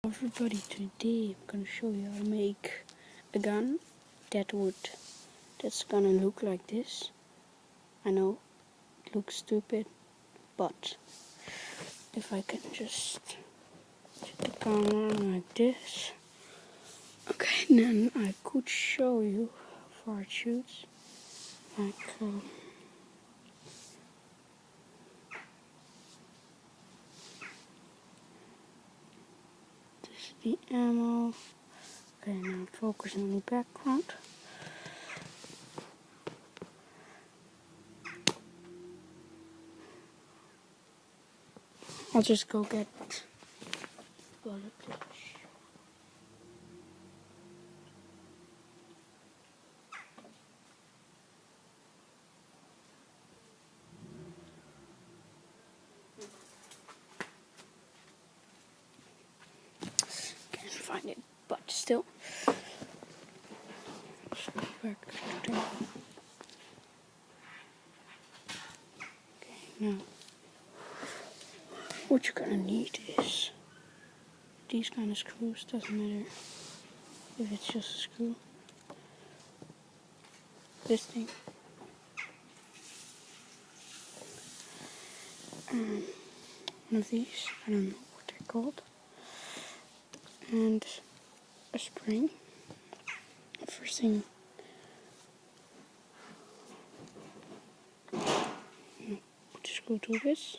Everybody, today I'm gonna show you how to make a gun that's gonna look like this. I know it looks stupid, but if I can just set the camera like this, okay, then I could show you how far it shoots. This is the ammo. Okay, now I'm focusing on the background. I'll just go get bullet. Can't find it, but still. Let's go back to okay, now what you're gonna need is these kind of screws. Doesn't matter if it's just a screw. This thing. One of these. I don't know what they're called. And a spring. First thing, put the screw to this.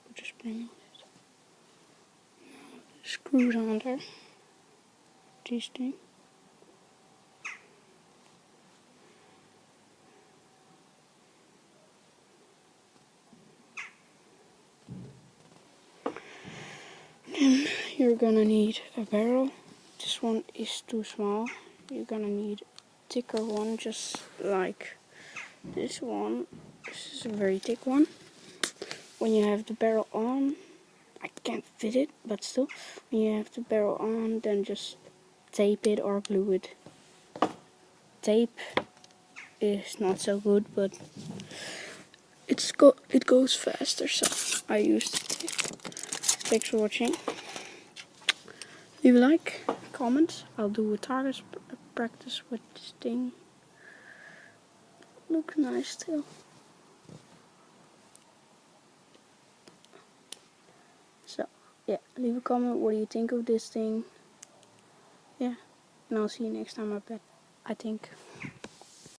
Put the spring on it. Screws on there. This thing. Then you're gonna need a barrel. This one is too small. You're gonna need a thicker one, just like this one. This is a very thick one. When you have the barrel on, I can't fit it, but still, when you have the barrel on, then just tape it or glue it. Tape is not so good, but it goes faster, so I use tape. Thanks for watching. Leave a like, comment. I'll do a target practice with this thing. Looks nice still. So yeah, leave a comment. What do you think of this thing? Yeah, and I'll see you next time. I think.